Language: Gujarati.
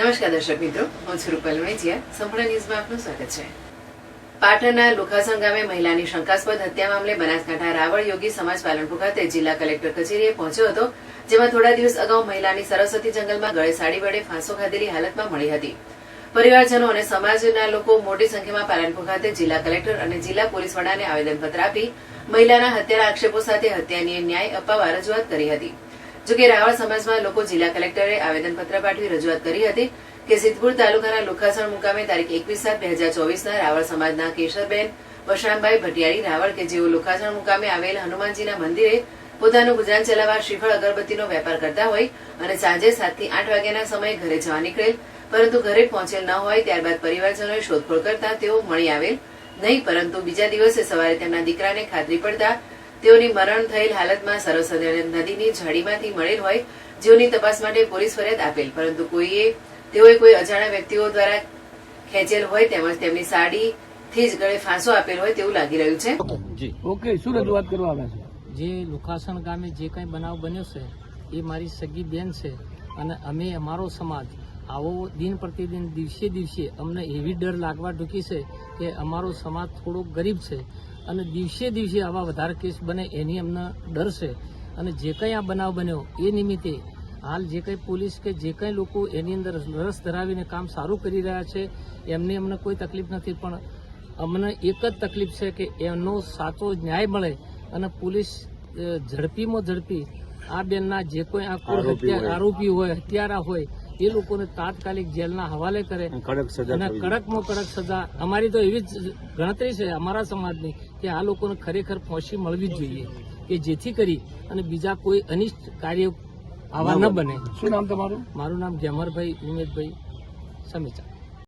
નમસ્કાર દર્શક મિત્રો, હું છું રૂપલ મેજિયા. સંપૂર્ણ ન્યૂઝમાં આપનું સ્વાગત છે. પાટણના લુખાસણ ગામે મહિલાની શંકાસ્પદ હત્યા મામલે બનાસકાંઠા રાવળ યોગી સમાજ પાલનપુર ખાતે જિલ્લા કલેક્ટર કચેરીએ પહોંચ્યો હતો, જેમાં થોડા દિવસ અગાઉ મહિલાની સરસ્વતી જંગલમાં ગળે સાડી વડે ફાંસો ખાધેલી હાલતમાં મળી હતી. પરિવારજનો અને સમાજના લોકો મોટી સંખ્યામાં પાલનપુર ખાતે જિલ્લા કલેક્ટર અને જિલ્લા પોલીસ વડાને આવેદનપત્ર આપી મહિલાના હત્યાના આક્ષેપો સાથે હત્યાની ન્યાય અપાવવા રજૂઆત કરી હતી. જોકે રાવળ સમાજમાં લોકો જિલ્લા કલેક્ટરે આવેદનપત્ર પાઠવી રજૂઆત કરી હતી કે સિદ્ધપુર તાલુકાના લુખાસણ મુકામે તારીખ 21/7/2024 રાવળ સમાજના કેશરબેન વશરામભાઈ ભટિયાળી રાવળ કે જેઓ લુખાસણ મુકામે આવેલ હનુમાનજીના મંદિરે પોતાનું ગુજરાન ચલાવવા શ્રીફળ અગરબત્તીનો વેપાર કરતા હોય અને સાંજે 7 થી 8 વાગ્યાના સમયે ઘરે જવા નીકળેલ, પરંતુ ઘરે પહોંચેલ ન હોય. ત્યારબાદ પરિવારજનોએ શોધખોળ કરતા તેઓ મળી આવેલ નહીં, પરંતુ બીજા દિવસે સવારે તેમના દીકરાને ખાતરી પડતા તેઓની મરણ થયેલ હાલતમાં સરસ્વતી નદીની ઝાડીમાંથી મળેલ હોય, જેઓની તપાસ માટે પોલીસ ફરિયાદ આપેલ, પરંતુ તેઓએ કોઈ અજાણ્યા વ્યક્તિઓ દ્વારા ખેંચેલ હોય તેમજ તેમની સાડીથી જ ગળે ફાંસો આપેલ હોય તેવું લાગી રહ્યું છે. ઓકે, શું રજૂઆત કરવા આવ્યા છે? જે લુખાસણ ગામે જે કંઈ બનાવ બન્યો છે એ મારી સગી બેન છે અને અમે અમારો સમાજ આવો દિન પ્રતિદિન દિવસે દિવસે અમને એવી ડર લાગવા ઢૂકી છે કે અમારો સમાજ થોડો ગરીબ છે અને દિવસે દિવસે આવા વધારે કેસ બને એની અમને ડર છે. અને જે કંઈ આ બનાવ બન્યો એ નિમિત્તે હાલ જે કંઈ પોલીસ કે જે કંઈ લોકો એની અંદર રસ ધરાવીને કામ સારું કરી રહ્યા છે એમને અમને કોઈ તકલીફ નથી, પણ અમને એક જ તકલીફ છે કે એનો સાચો ન્યાય મળે અને પોલીસ ઝડપીમાં ઝડપી આ બેનના જે કોઈ આ આરોપી હોય, હત્યારા હોય એ લોકોને તાત્કાલિક જેલના હવાલે કરે અને કડકમાં કડક સજા. અમારી તો એવી જ ગણતરી છે અમારા સમાજની કે આ લોકોને ખરેખર ફાંસી મળવી જ જોઈએ કે જેથી કરી અને બીજા કોઈ અનિષ્ટ કાર્ય આવા ન બને. શું નામ તમારું? મારું નામ ગેમરભાઈ ઉમેદભાઈ સમીચા.